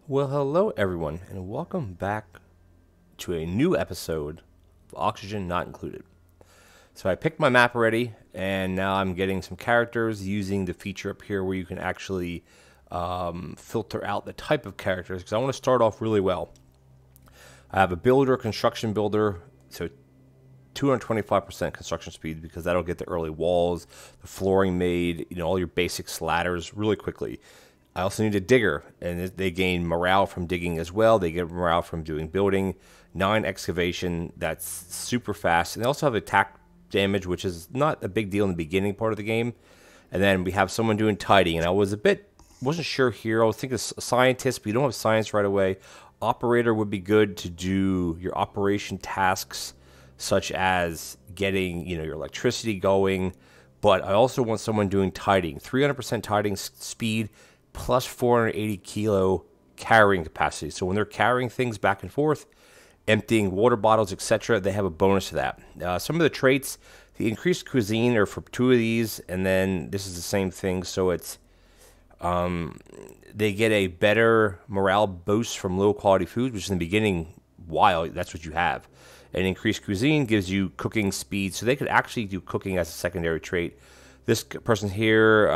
Well, hello everyone, and welcome back to a new episode of Oxygen Not Included. So I picked my map already, and now I'm getting some characters using the feature up here where you can actually filter out the type of characters, because I want to start off really well. I have a builder, construction builder, so 225% construction speed because that'll get the early walls, the flooring made, all your basic sladders really quickly. I also need a digger, and they gain morale from digging as well. They get morale from doing building. 9 excavation, that's super fast. And they also have attack damage, which is not a big deal in the beginning part of the game. And then we have someone doing tidying, and I wasn't sure here. I was thinking a scientist, but you don't have science right away. Operator would be good to do your operation tasks, such as getting your electricity going. But I also want someone doing tidying. 300% tidying speed plus 480 kilo carrying capacity. So when they're carrying things back and forth, emptying water bottles, etc., they have a bonus to that. Some of the traits, the increased cuisine are for 2 of these, and then this is the same thing. So it's they get a better morale boost from low quality food, which in the beginning, while that's what you have. And increased cuisine gives you cooking speed, so they could actually do cooking as a secondary trait. This person here,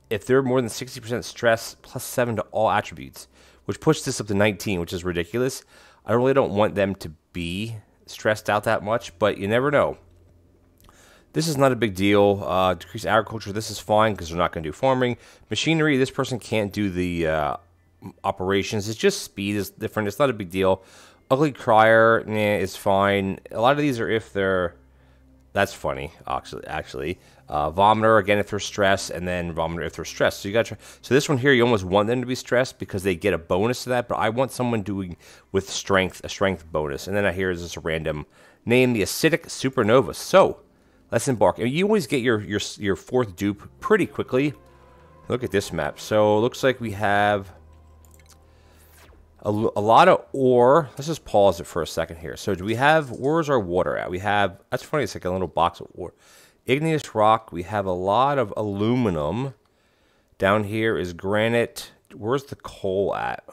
if they're more than 60% stress, plus 7 to all attributes, which pushes this up to 19, which is ridiculous. I really don't want them to be stressed out that much, but you never know. This is not a big deal. Decrease agriculture, this is fine because they're not going to do farming. Machinery, this person can't do the operations. It's just speed is different. It's not a big deal. Ugly crier, is fine. A lot of these are if they're... That's funny, actually. Vomiter, again, if they're stressed, and then vomiter if they're stressed. So you got to try. So this one here, you almost want them to be stressed because they get a bonus to that, but I want someone doing with strength, a strength bonus. And then here is just a random name, the Acidic Supernova. So let's embark. And you always get your fourth dupe pretty quickly. Look at this map. So it looks like we have a lot of ore. Let's just pause it for a second here. So do we have, where's our water at? We have, that's funny, it's like a little box of ore. Igneous rock, we have a lot of aluminum. Down here is granite. Where's the coal at?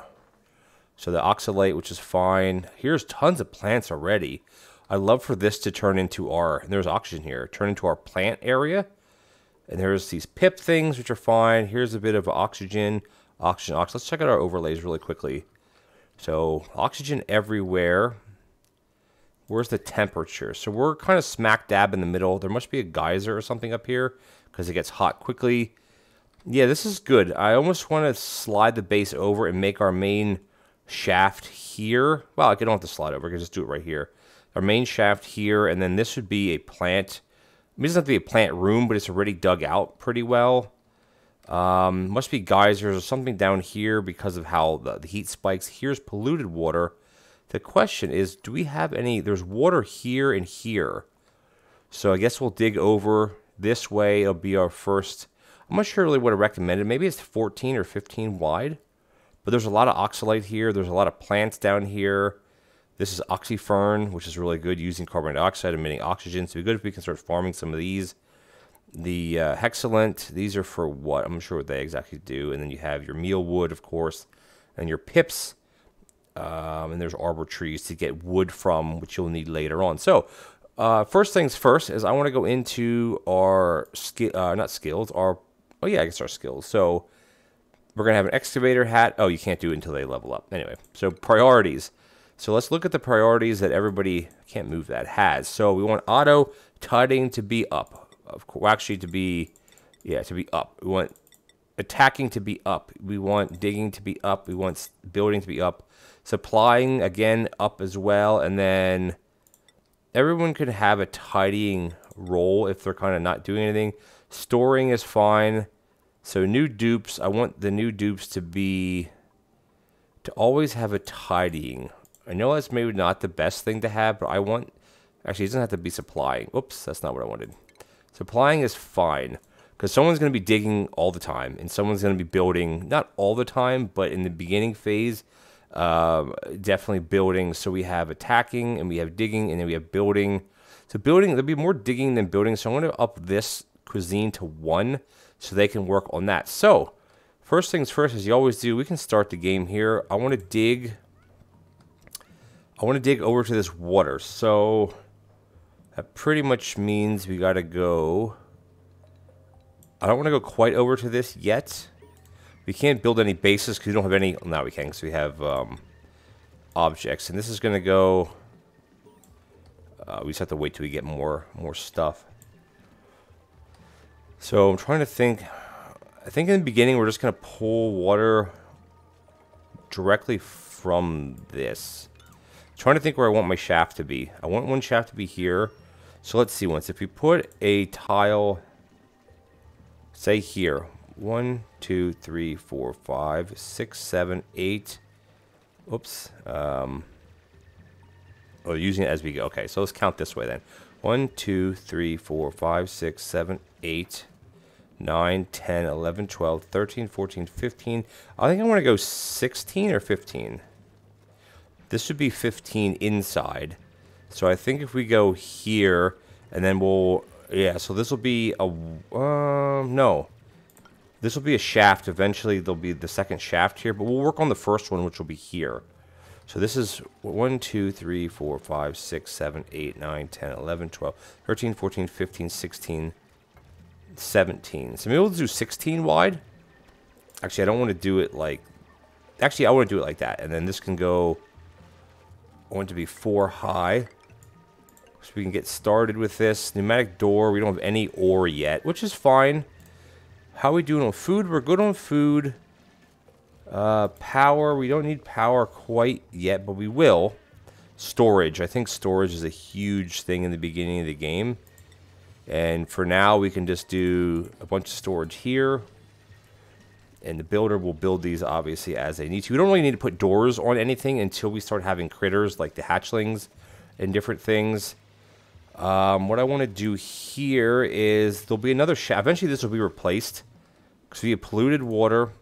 So the oxalate, which is fine. Here's tons of plants already. I'd love for this to turn into our, and there's oxygen here, turn into our plant area. And there's these pip things, which are fine. Here's a bit of oxygen. Let's check out our overlays really quickly. So oxygen everywhere. Where's the temperature? So we're kind of smack dab in the middle. There must be a geyser or something up here because it gets hot quickly. Yeah, this is good. I almost want to slide the base over and make our main shaft here. Well, I don't have to slide over. I can just do it right here. Our main shaft here, and then this would be a plant. It doesn't have to be a plant room, but it's already dug out pretty well. Must be geysers or something down here because of how the heat spikes. Here's polluted water. The question is, do we have any? There's water here and here. So I guess we'll dig over this way. It'll be our first. I'm not sure really what I recommended. Maybe it's 14 or 15 wide. But there's a lot of oxalate here. There's a lot of plants down here. This is oxyfern, which is really good using carbon dioxide, emitting oxygen. So it'd be good if we can start farming some of these. The hexalent, these are for what? I'm not sure what they exactly do. And then you have your mealwood, of course, and your pips. And there's arbor trees to get wood from, which you'll need later on. So first things first is I want to go into our not skills, our, oh yeah, I guess our skills. So we're going to have an excavator hat. Oh, you can't do it until they level up. Anyway, so priorities. So let's look at the priorities that everybody, I can't move that, has. So we want auto tidying to be up. Of course, actually to be up. We want attacking to be up. We want digging to be up. We want building to be up. Supplying, again, up as well. And then everyone could have a tidying role if they're kind of not doing anything. Storing is fine. So new dupes, I want the new dupes to always have a tidying. I know that's maybe not the best thing to have, but I want, actually it doesn't have to be supplying. Oops, that's not what I wanted. Supplying is fine because someone's going to be digging all the time and someone's going to be building, not all the time, but in the beginning phase, definitely building. So we have attacking and we have digging and then we have building. So building, there'll be more digging than building. So I'm going to up this cuisine to 1 so they can work on that. So First things first, as you always do, we can start the game here. I want to dig over to this water. So that pretty much means we got to go. I don't want to go quite over to this yet. We can't build any bases because we don't have any. Now we can because we have objects. And this is going to go. We just have to wait till we get more stuff. So I'm trying to think. I think in the beginning we're just going to pull water directly from this. I'm trying to think where I want my shaft to be. I want one shaft to be here. So let's see once. If we put a tile, say here, 1, 2, 3, 4, 5, 6, 7, 8. Oops. Oh, using it as we go. Okay, so let's count this way then. 1, 2, 3, 4, 5, 6, 7, 8, 9, 10, 11, 12, 13, 14, 15. I think I want to go 16 or 15. This should be 15 inside. So I think if we go here, and then we'll, yeah, so this will be a, no. This will be a shaft. Eventually, there'll be the second shaft here, but we'll work on the first one, which will be here. So this is 1, 2, 3, 4, 5, 6, 7, 8, 9, 10, 11, 12, 13, 14, 15, 16, 17. So maybe we'll do 16 wide. Actually, I don't want to do it like, actually, I want to do it like that. And then this can go, I want it to be 4 high. So we can get started with this. Pneumatic door, we don't have any ore yet, which is fine. How are we doing on food? We're good on food. Power, we don't need power quite yet, but we will. Storage, I think storage is a huge thing in the beginning of the game. And for now, we can just do a bunch of storage here. And the builder will build these, obviously, as they need to. We don't really need to put doors on anything until we start having critters like the hatchlings and different things. What I want to do here is there'll be another shaft. Eventually, this will be replaced. Because we have polluted water.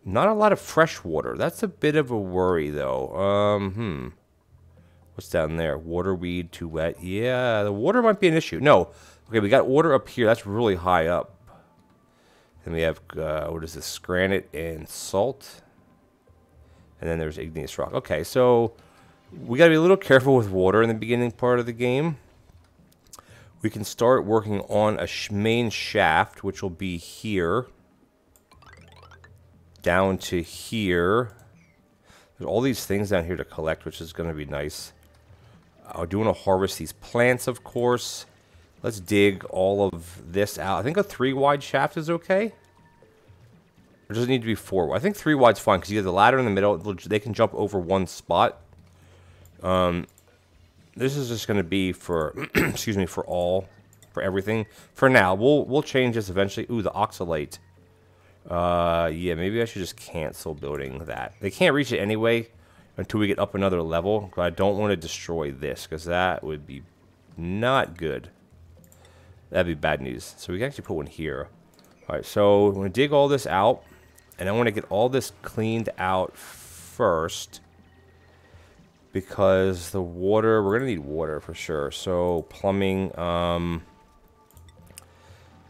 Not a lot of fresh water. That's a bit of a worry, though. What's down there? Water weed, too wet. Yeah, the water might be an issue. No. Okay, we got water up here. That's really high up. Then we have, what is this? Granite and salt. And then there's igneous rock. Okay, so we got to be a little careful with water in the beginning part of the game. We can start working on a main shaft, which will be here. Down to here. There's all these things down here to collect, which is going to be nice. I do want to harvest these plants, of course. Let's dig all of this out. I think a 3 wide shaft is okay. Or does it need to be 4? I think 3 wide's fine because you have the ladder in the middle. They can jump over one spot. This is just going to be for, excuse me, for everything. For now, we'll change this eventually. Ooh, the oxalate. Yeah, maybe I should just cancel building that. They can't reach it anyway until we get up another level. But I don't want to destroy this because that would be not good. That'd be bad news. So we can actually put one here. All right, so I'm going to dig all this out. And I want to get all this cleaned out first. Because the water, we're going to need water for sure. So plumbing,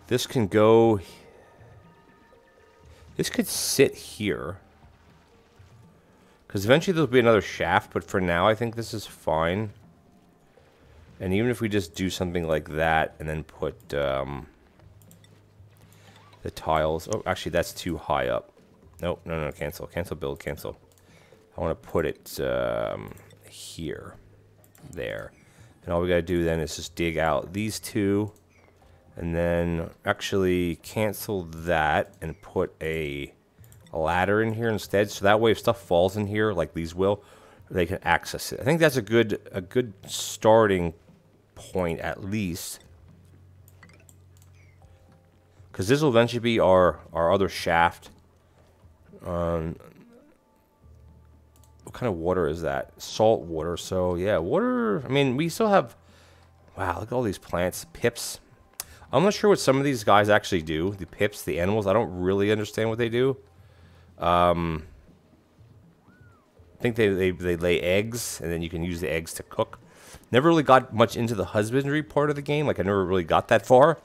this can go, this could sit here. Because eventually there'll be another shaft, but for now I think this is fine. And even if we just do something like that and then put the tiles, oh actually that's too high up. Nope, no, cancel, build, cancel. I want to put it here, there. And all we got to do then is just dig out these two and then actually cancel that and put a ladder in here instead. So that way if stuff falls in here like these will, they can access it. I think that's a good starting point at least. Because this will eventually be our other shaft. What kind of water is that? Salt water. So, yeah, water. I mean, we still have... Wow, look at all these plants. Pips. I'm not sure what some of these guys actually do. The pips, the animals. I don't really understand what they do. I think they lay eggs, and then you can use the eggs to cook. Never really got much into the husbandry part of the game. Like, I never really got that far.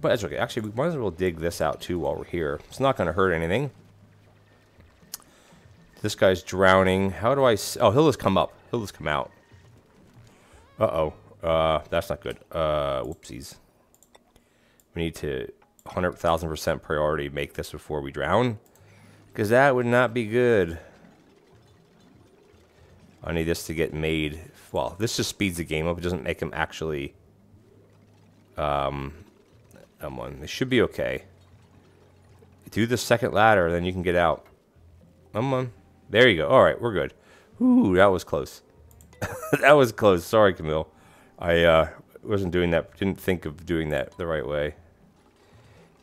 But that's okay. Actually, we might as well dig this out too while we're here. It's not going to hurt anything. This guy's drowning. How do I... Oh, he'll just come up. He'll just come out. Uh-oh. That's not good. Whoopsies. We need to 100,000% priority make this before we drown. Because that would not be good. I need this to get made. Well, this just speeds the game up. It doesn't make him actually... Come on. This should be okay. Do the second ladder, then you can get out. Come on. There you go. All right, we're good. Ooh, that was close. That was close. Sorry, Camille. I wasn't doing that. Didn't think of doing that the right way.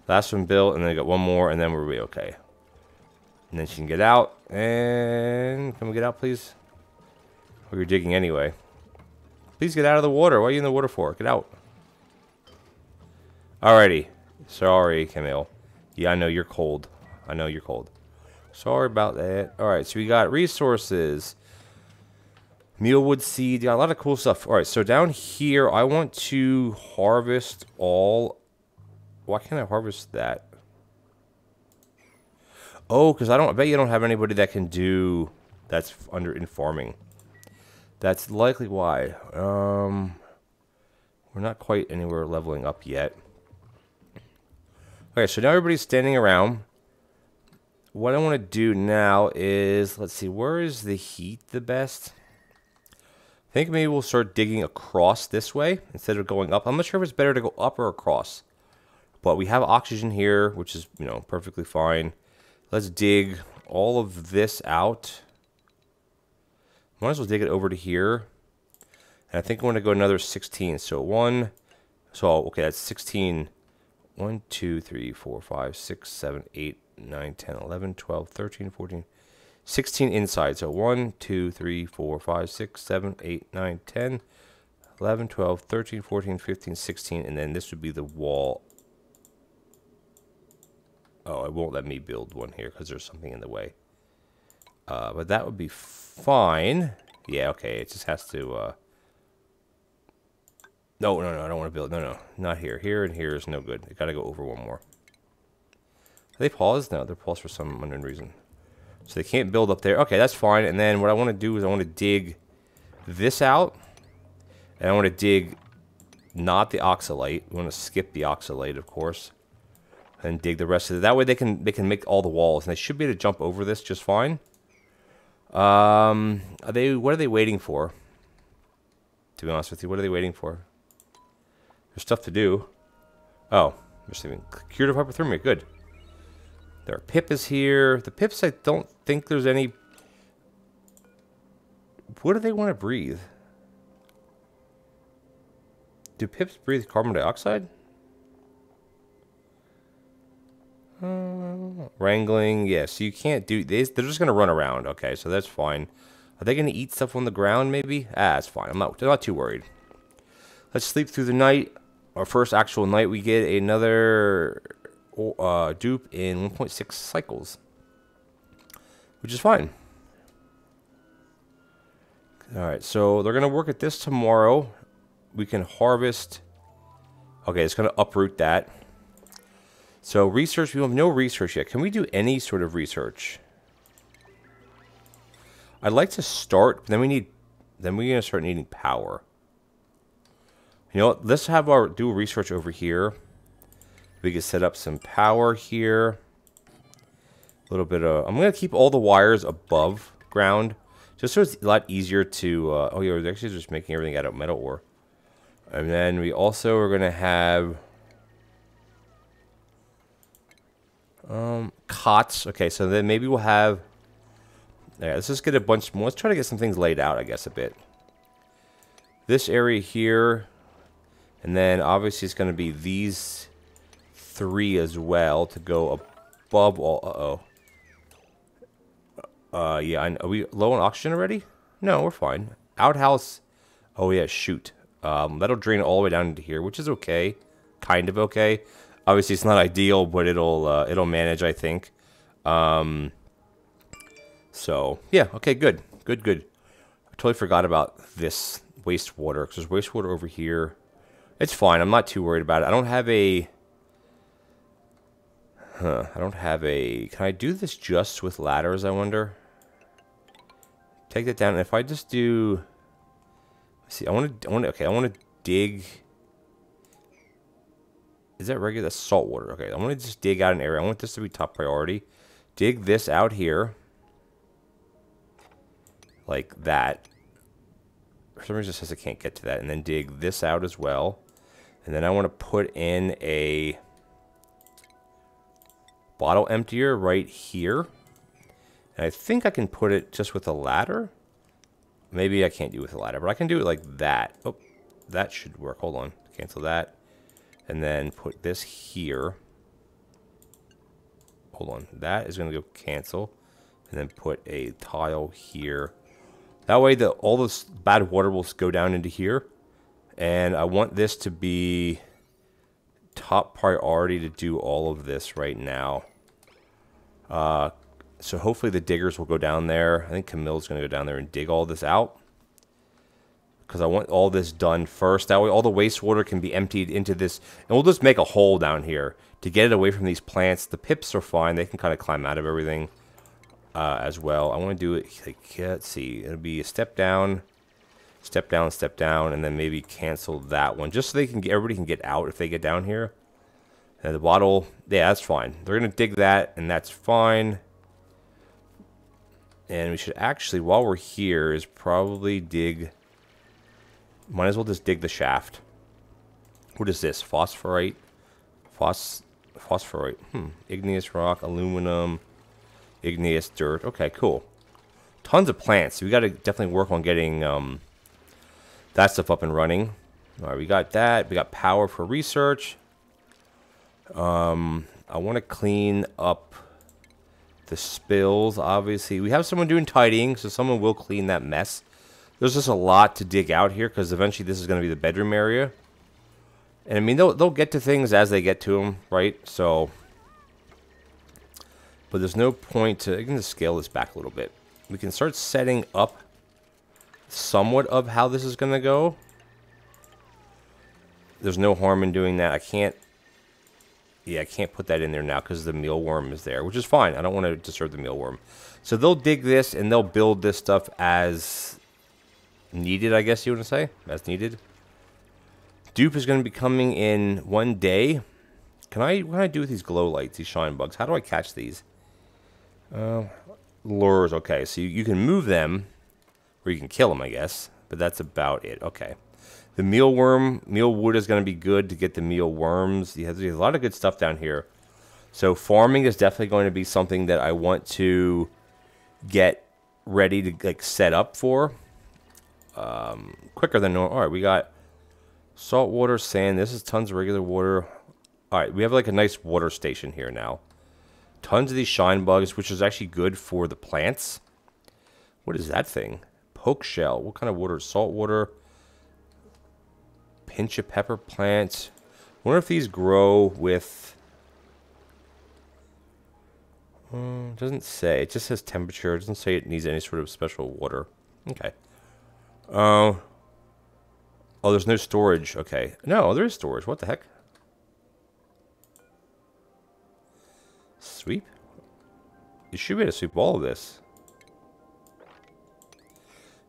Last one built, and then I got one more, and then we'll be okay. And then she can get out. And can we get out, please? Oh, you're digging anyway. Please get out of the water. What are you in the water for? Get out. Alrighty. Sorry, Camille. Yeah, I know you're cold. I know you're cold. Sorry about that. Alright, so we got resources. Mealwood seed. Got a lot of cool stuff. Alright, so down here, I want to harvest all... Why can't I harvest that? Oh, because I bet you don't have anybody that can do... That's in farming. That's likely why. We're not quite anywhere leveling up yet. Okay, so now everybody's standing around. What I want to do now is, let's see, where is the heat the best? I think maybe we'll start digging across this way instead of going up. I'm not sure if it's better to go up or across. But we have oxygen here, which is, you know, perfectly fine. Let's dig all of this out. Might as well dig it over to here. And I think I want to go another 16. So okay, that's 16. 1, 2, 3, 4, 5, 6, 7, 8, 9, 10, 11, 12, 13, 14, 16 inside. So 1, 2, 3, 4, 5, 6, 7, 8, 9, 10, 11, 12, 13, 14, 15, 16. And then this would be the wall. Oh, it won't let me build one here because there's something in the way. But that would be fine. Yeah, okay. It just has to... No, I don't want to build. No, not here. Here and here is no good. I gotta go over one more. Are they paused? No, they're paused for some unknown reason. So they can't build up there. Okay, that's fine. And then what I want to do is I want to dig this out. And I want to dig not the oxalate. We want to skip the oxalate, of course. And dig the rest of it. That way they can make all the walls. And they should be able to jump over this just fine. What are they waiting for? To be honest with you, what are they waiting for? There's stuff to do. Oh, receiving curative hypothermia. Good. Their pip is here. The pips, I don't think there's any... What do they want to breathe? Do pips breathe carbon dioxide? Wrangling. Yeah, so you can't do... They're just going to run around. Okay, so that's fine. Are they going to eat stuff on the ground, maybe? That's fine. I'm not too worried. Let's sleep through the night. Our first actual night, we get another dupe in 1.6 cycles. Which is fine. Alright, so they're going to work at this tomorrow. We can harvest... Okay, it's going to uproot that. So research, we have no research yet. Can we do any sort of research? I'd like to start, but then we're gonna start needing power. You know what? Let's do research over here. We can set up some power here. A little bit of... I'm gonna keep all the wires above ground, just so it's a lot easier to... oh yeah, we're actually just making everything out of metal ore. And then we also are gonna have... cots. Okay, so then maybe we'll have... Yeah, let's just get a bunch more. Let's try to get some things laid out, I guess, a bit. This area here. And then, obviously, it's going to be these 3 as well to go above all... Uh-oh. Yeah, are we low on oxygen already? No, we're fine. Outhouse... Oh, yeah, shoot. That'll drain all the way down into here, which is okay. Kind of okay. Obviously, it's not ideal, but it'll manage, I think. So, yeah, okay, good. Good. I totally forgot about this wastewater, because there's wastewater over here. It's fine. I'm not too worried about it. I don't have a Huh, I don't have a... Can I do this just with ladders, I wonder? Take that down, and if I just do... Let's see, I want to dig... Is that regular? That's salt water. Okay, I want to just dig out an area. I want this to be top priority. Dig this out here. Like that. For some reason it says I can't get to that. And then dig this out as well. And then I want to put in a bottle emptier right here. And I think I can put it just with a ladder. Maybe I can't do it with a ladder, but I can do it like that. Oh, that should work. Hold on. Cancel that. And then put this here. Hold on. That is going to go cancel. And then put a tile here. That way all this bad water will go down into here. And I want this to be top priority to do all of this right now. So hopefully the diggers will go down there. I think Camille's going to go down there and dig all this out. Because I want all this done first. That way all the wastewater can be emptied into this. And we'll just make a hole down here to get it away from these plants. The pips are fine. They can kind of climb out of everything as well. I want to do it like, let's see. It'll be a step down, and then maybe cancel that one. Just so they can everybody can get out if they get down here. And the bottle, yeah, that's fine. They're going to dig that, and that's fine. And we should actually, while we're here, is probably dig... Might as well just dig the shaft. What is this? Phosphorite? Phosphorite. Igneous rock, aluminum, igneous dirt. Okay, cool. Tons of plants. So we got to definitely work on getting that stuff up and running. All right, we got that. We got power for research. I want to clean up the spills, obviously. We have someone doing tidying, so someone will clean that mess. There's just a lot to dig out here because eventually this is going to be the bedroom area. And I mean, they'll get to things as they get to them, right? So, but there's no point to... I can just scale this back a little bit. We can start setting up somewhat of how this is going to go. There's no harm in doing that. I can't... Yeah, I can't put that in there now because the mealworm is there, which is fine. I don't want to disturb the mealworm. So they'll dig this and they'll build this stuff as... needed, I guess you want to say, as needed. Dupe is going to be coming in one day. What can I do with these glow lights, these shine bugs? How do I catch these? Lures, okay. So you can move them, or you can kill them, I guess. But that's about it. Okay. The mealworm, mealwood is going to be good to get the mealworms. There's a lot of good stuff down here. So farming is definitely going to be something that I want to get ready to like set up for. Quicker than normal. Alright, we got salt water, sand. This is tons of regular water. Alright, we have like a nice water station here now. Tons of these shine bugs, which is actually good for the plants. What is that thing? Poke shell. What kind of water? Salt water. Pinch of pepper plants. Wonder if these grow with... doesn't say. It just says temperature. It doesn't say it needs any sort of special water. Okay. Oh, there's no storage. Okay. No, there is storage. What the heck? Sweep? You should be able to sweep all of this.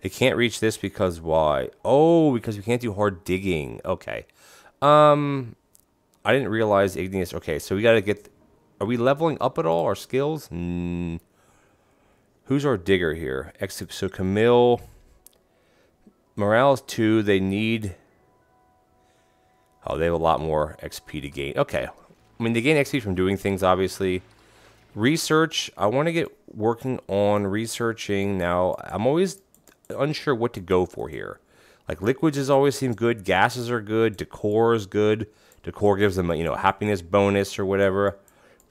It can't reach this because why? Oh, because we can't do hard digging. Okay. I didn't realize igneous. Okay, so we got to get... Are we leveling up at all? Our skills? Who's our digger here? So Camille... Morale is 2. They need... Oh, they have a lot more XP to gain. Okay. I mean, they gain XP from doing things, obviously. Research. I want to get working on researching. Now, I'm always unsure what to go for here. Like, liquids has always seemed good. Gases are good. Decor is good. Decor gives them a, happiness bonus or whatever.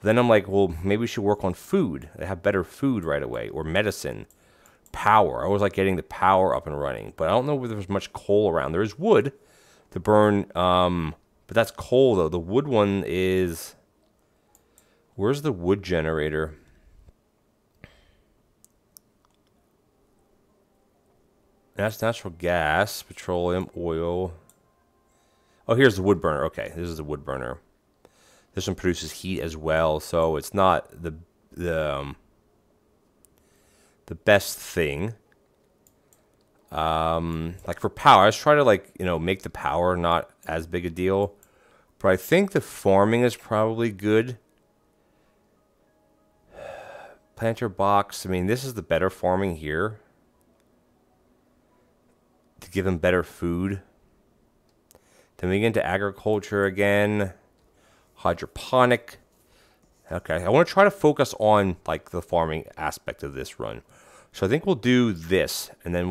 Then I'm like, well, maybe we should work on food. They have better food right away. Or medicine. Power. I always like getting the power up and running, but I don't know whether there's much coal around. There is wood to burn, but that's coal though. The wood one is... Where's the wood generator? That's natural gas, petroleum, oil. Oh, here's the wood burner. Okay, this is the wood burner. This one produces heat as well, so it's not the best thing. Like for power, I was trying to like, you know, make the power not as big a deal. But I think the farming is probably good. Planter box, I mean, this is the better farming here. To give them better food. Then we get into agriculture again. Hydroponic. Okay, I want to try to focus on like the farming aspect of this run. So I think we'll do this, and then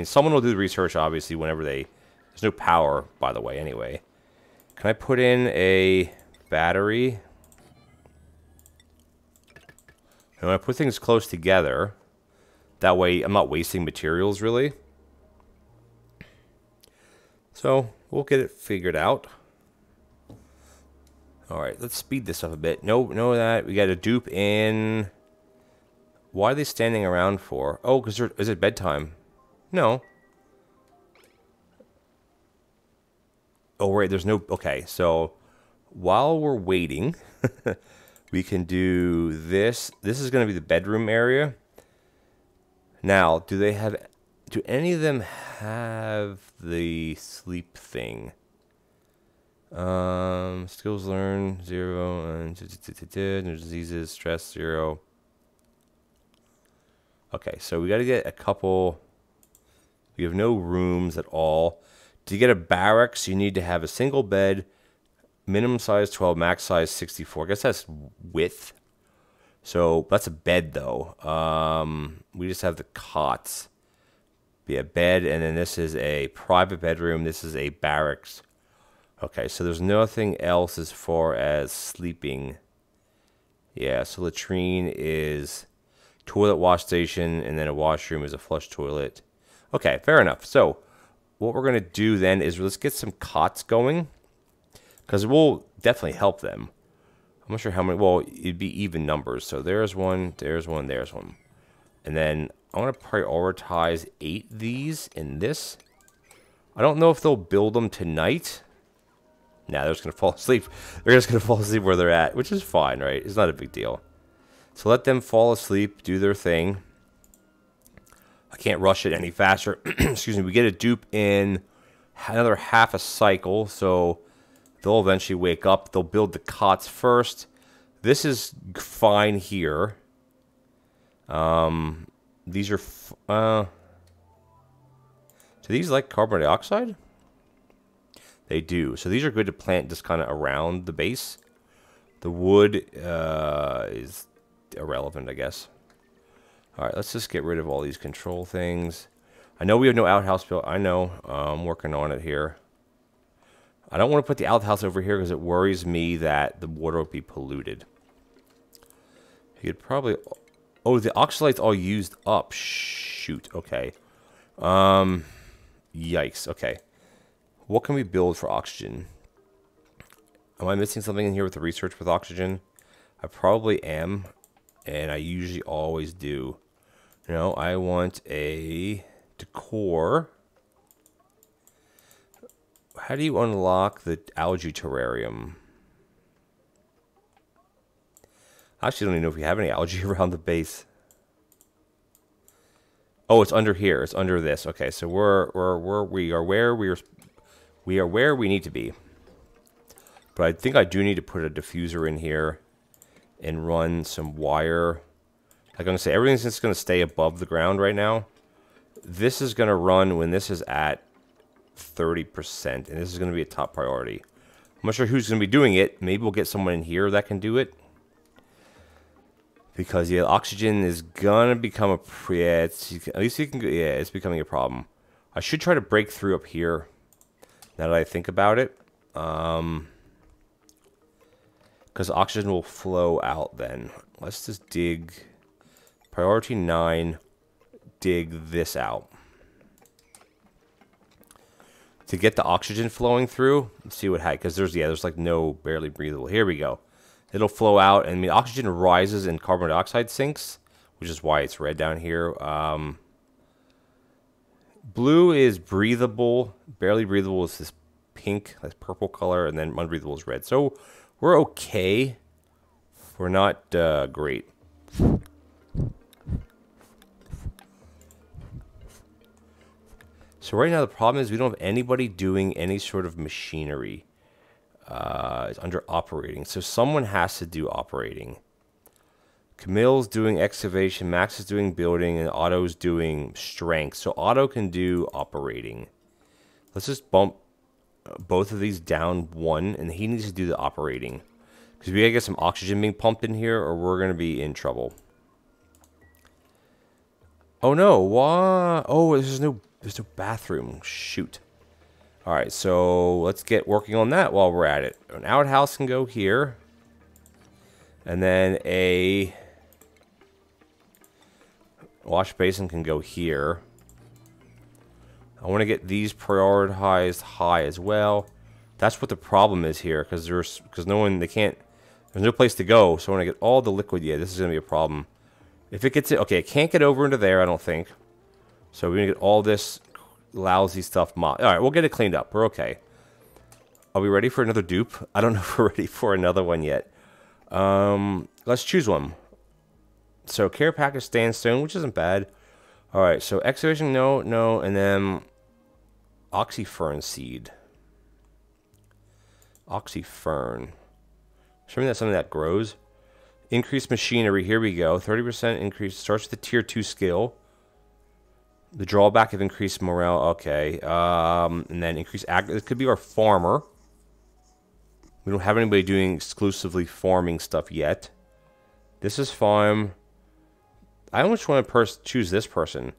someone will do the research, obviously, whenever there's no power, by the way, anyway. Can I put in a battery? And when I put things close together, that way I'm not wasting materials, really. So we'll get it figured out. All right, let's speed this up a bit. No, that we got a dupe in. Why are they standing around for? Oh, because is it bedtime? No. Oh, right, there's no... Okay, so while we're waiting, we can do this. This is going to be the bedroom area. Now, do any of them have the sleep thing? Skills learned, 0. No diseases, stress, 0. Okay, so we got to get a couple. We have no rooms at all. To get a barracks, you need to have a single bed, minimum size 12, max size 64. I guess that's width. So that's a bed, though. We just have the cots. Be a bed, and then this is a private bedroom. This is a barracks. Okay, so there's nothing else as far as sleeping. Yeah, so latrine is toilet, wash station, and then a washroom is a flush toilet. Okay, fair enough. So what we're going to do then is let's get some cots going, because it will definitely help them. I'm not sure how many. Well, it'd be even numbers. So there's one, there's one, there's one. And then I want to prioritize 8 these in this. I don't know if they'll build them tonight. Nah, they're just going to fall asleep. They're just going to fall asleep where they're at, which is fine, right? It's not a big deal. So let them fall asleep, do their thing. I can't rush it any faster. Excuse me. We get a dupe in another half a cycle, so they'll eventually wake up. They'll build the cots first. This is fine here. These are... do these like carbon dioxide? They do. So these are good to plant just kind of around the base. The wood is irrelevant, I guess. All right, let's just get rid of all these control things. I know we have no outhouse built. I know. I'm working on it here. I don't want to put the outhouse over here because it worries me that the water will be polluted. You could probably... Oh, the oxalate's all used up. Shoot. Okay. Yikes. Okay. What can we build for oxygen? Am I missing something in here with the research with oxygen? I probably am, and I usually always do. You know, I want a decor. How do you unlock the algae terrarium? I actually don't even know if we have any algae around the base. Oh, it's under here. It's under this. Okay, so we are where we need to be. But I think I do need to put a diffuser in here and run some wire. Like I'm going to say, everything's just going to stay above the ground right now. This is going to run when this is at 30%, and this is going to be a top priority. I'm not sure who's going to be doing it. Maybe we'll get someone in here that can do it. Because, yeah, oxygen is going to become a... Yeah, at least you can... Yeah, it's becoming a problem. I should try to break through up here, now that I think about it. Because oxygen will flow out then. Let's just dig... Priority 9. Dig this out. To get the oxygen flowing through, let's see what because there's like no barely breathable. Here we go. It'll flow out, and the oxygen rises and carbon dioxide sinks, which is why it's red down here. Blue is breathable. Barely breathable is this pink, this purple color, and then unbreathable is red. So We're okay. We're not great. So right now the problem is we don't have anybody doing any sort of machinery. It's under operating. So someone has to do operating. Camille's doing excavation, Max is doing building, and Otto's doing strength. So Otto can do operating. Let's just bump both of these down one, and he needs to do the operating. Because we gotta get some oxygen being pumped in here, or we're gonna be in trouble. Oh no, what? Oh, there's no bathroom. Shoot. Alright, so let's get working on that while we're at it. An outhouse can go here. And then a wash basin can go here. I want to get these prioritized high as well. That's what the problem is here, because there's no place to go. So when I get all the liquid, yeah, this is gonna be a problem. If it gets it, okay, it can't get over into there, I don't think. So we're gonna get all this lousy stuff. All right, we'll get it cleaned up. We're okay. Are we ready for another dupe? I don't know if we're ready for another one yet. Let's choose one. So care package sandstone, which isn't bad. All right, so excavation, no, and then oxyfern seed. Oxyfern. Show me that's something that grows. Increase machinery. Here we go. 30% increase. Starts with the tier 2 skill. The drawback of increased morale. Okay. And then increase ag. It could be our farmer. We don't have anybody doing exclusively farming stuff yet. This is fine. I almost want to choose this person.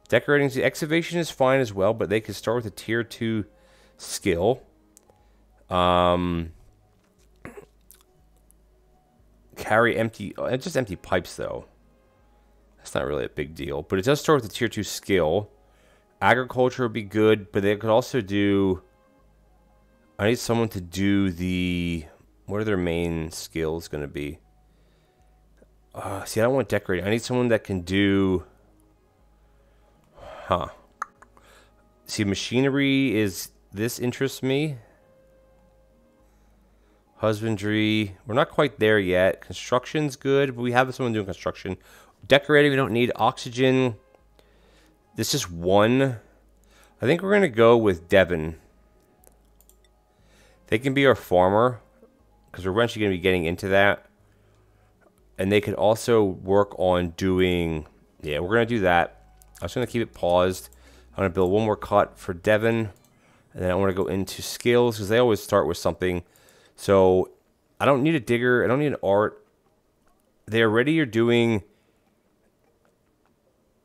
Decorating. The excavation is fine as well, but they could start with a tier 2 skill. Carry empty, just empty pipes though. That's not really a big deal, but it does start with a tier 2 skill. Agriculture would be good, but they could also do. I need someone to do the. What are their main skills going to be? See, I don't want decorating. I need someone that can do. See, machinery is. This interests me. Husbandry, we're not quite there yet. Construction's good, but we have someone doing construction. Decorating, we don't need. Oxygen, this is one. I think we're going to go with Devon. They can be our farmer, because we're eventually going to be getting into that. And they could also work on doing, yeah, we're going to do that. I'm just going to keep it paused. I'm going to build one more cut for Devon. And then I want to go into skills, because they always start with something. So, I don't need a digger. I don't need an art. They already are doing.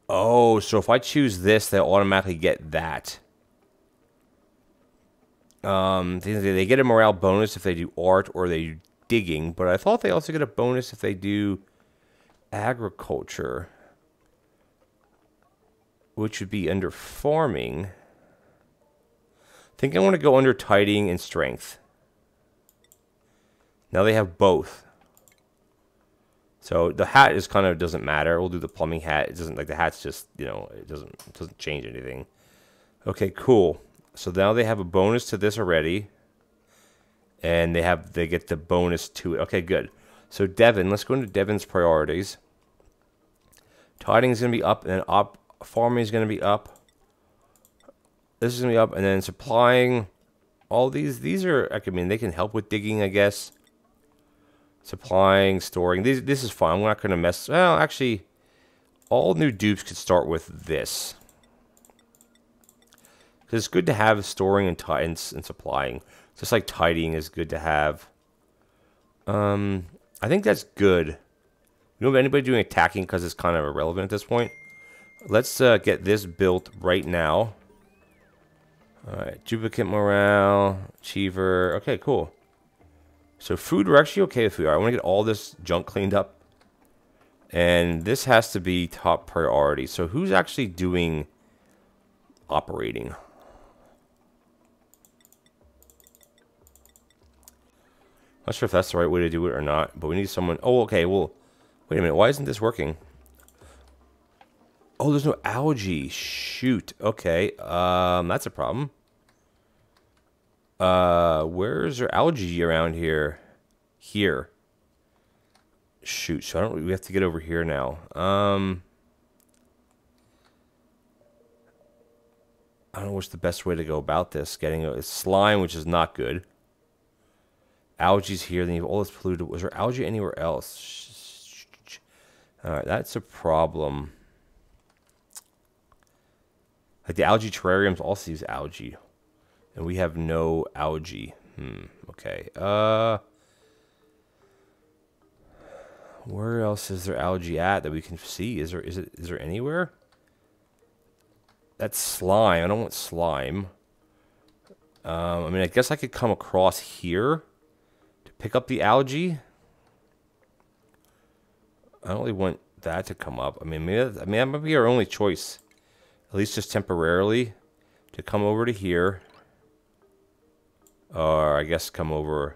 Oh, so if I choose this, they'll automatically get that. They get a morale bonus if they do art or they do digging. But I thought they also get a bonus if they do agriculture, which would be under farming. I think I want to go under tidying and strength. Now they have both. So the hat is kind of doesn't matter. We'll do the plumbing hat. It doesn't, like, the hat's just, you know, it doesn't change anything. Okay, cool. So now they have a bonus to this already. And they get the bonus to it. Okay, good. So Devon, let's go into Devon's priorities. Tidying is going to be up, and then farming is going to be up. This is going to be up, and then supplying. All these are, I mean, they can help with digging, I guess. Supplying, storing. This is fine. I'm not going to mess. Well, actually, all new dupes could start with this. Because it's good to have storing and supplying. Just like tidying is good to have. I think that's good. You don't have anybody doing attacking because it's kind of irrelevant at this point. Let's get this built right now. Alright, duplicate morale, achiever. Okay, cool. So food, we're actually okay with food. I want to get all this junk cleaned up. And this has to be top priority. So who's actually doing operating? Not sure if that's the right way to do it or not, but we need someone. Oh, okay, well, wait a minute. Why isn't this working? Oh, there's no algae. Shoot. Okay, that's a problem. Where's there algae around here? here. Shoot, so we have to get over here now. I don't know what's the best way to go about this. Getting a slime, which is not good. Algae's here, then you have all this polluted. Was there algae anywhere else? Alright, that's a problem. Like the algae terrariums also use algae. And we have no algae. Okay. Where else is there algae at that we can see? Is there anywhere? That's slime. I don't want slime. I mean, I guess I could come across here to pick up the algae. I don't really want that to come up. I mean, that might be our only choice, at least just temporarily, to come over to here, or I guess come over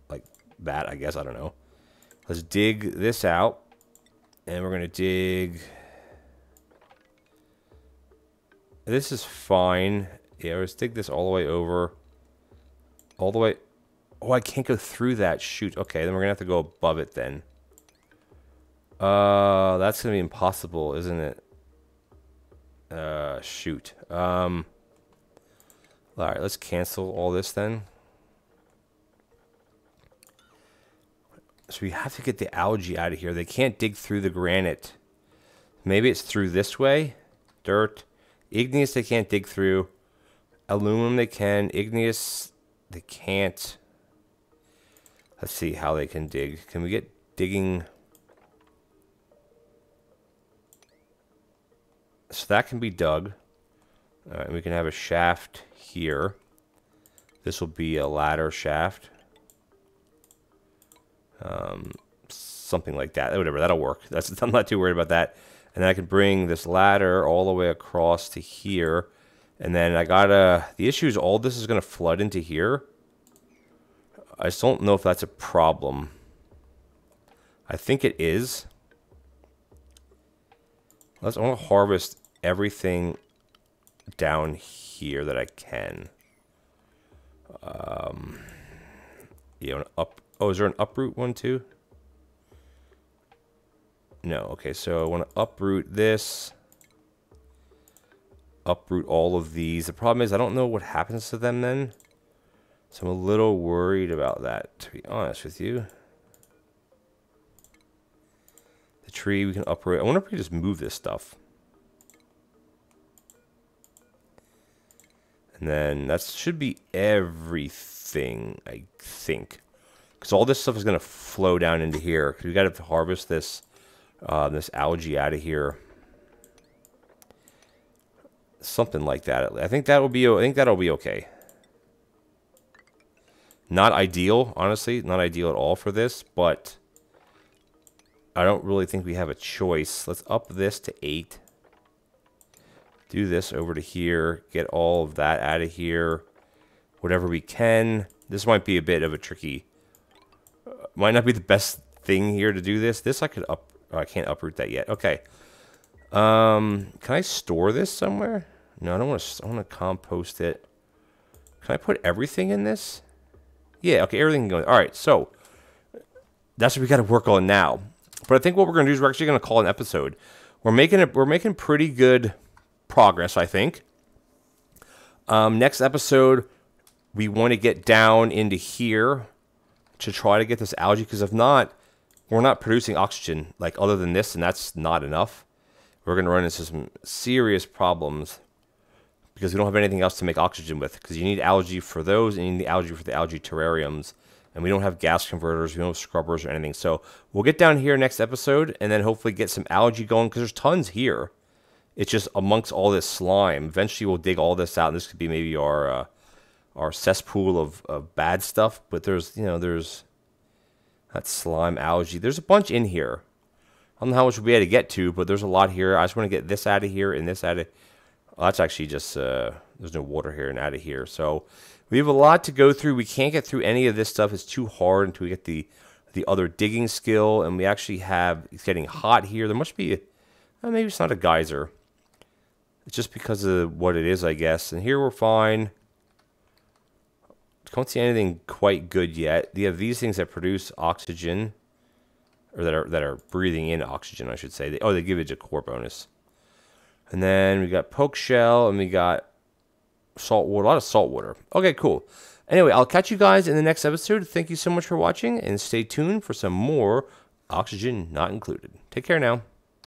like that. I guess, I don't know. Let's dig this out, and we're gonna dig. This is fine. Yeah, let's dig this all the way over. All the way. Oh, I can't go through that. Shoot. Okay, then we're gonna have to go above it then. That's gonna be impossible, isn't it? Shoot. Alright, let's cancel all this then. So we have to get the algae out of here. They can't dig through the granite. Maybe it's through this way. Dirt. Igneous they can't dig through. Aluminum they can. Igneous they can't. Let's see how they can dig. Can we get digging? So that can be dug. Alright, we can have a shaft here. This will be a ladder shaft. Something like that. Whatever, that'll work. I'm not too worried about that. And then I can bring this ladder all the way across to here. And then I gotta... The issue is all this is going to flood into here. I just don't know if that's a problem. I think it is. I want to harvest everything down here that I can. Yeah, oh, is there an uproot one too? No, okay, so I want to uproot this. Uproot all of these. The problem is I don't know what happens to them then. So I'm a little worried about that, to be honest with you. The tree we can uproot. I wonder if we just move this stuff. And then that should be everything, I think. Because all this stuff is going to flow down into here. Because we got to harvest this this algae out of here. Something like that. I think that'll be okay. Not ideal, honestly. Not ideal at all for this, but I don't really think we have a choice. Let's up this to 8. Do this over to here. Get all of that out of here. Whatever we can. This might be a bit of a tricky... might not be the best thing here to do this. This I could up... Oh, I can't uproot that yet. Okay. Can I store this somewhere? No, I don't want to... I want to compost it. Can I put everything in this? Yeah, okay, everything can go in. Alright, so... That's what we got to work on now. But I think what we're going to do is we're actually going to call an episode. We're making pretty good progress, I think. Next episode, we want to get down into here to try to get this algae, because if not, we're not producing oxygen, like, other than this, and that's not enough. We're going to run into some serious problems because we don't have anything else to make oxygen with, because you need algae for those, and you need the algae for the algae terrariums, and we don't have gas converters, we don't have scrubbers or anything. So we'll get down here next episode, and then hopefully get some algae going, because there's tons here. It's just amongst all this slime. Eventually we'll dig all this out, and this could be maybe our cesspool of bad stuff, but there's, you know, there's that slime, algae. There's a bunch in here. I don't know how much we'll be able to get to, but there's a lot here. I just want to get this out of here and this out of... Well, that's actually just... there's no water here and out of here. So we have a lot to go through. We can't get through any of this stuff. It's too hard until we get the other digging skill. And we actually have... It's getting hot here. There must be... maybe it's not a geyser. It's just because of what it is, I guess. And here we're fine. Don't see anything quite good yet. You have these things that produce oxygen, or that are breathing in oxygen, I should say. They give it a core bonus. And then we got poke shell, and we got salt water, a lot of salt water. Okay, cool. Anyway, I'll catch you guys in the next episode. Thank you so much for watching, and stay tuned for some more Oxygen Not Included. Take care now.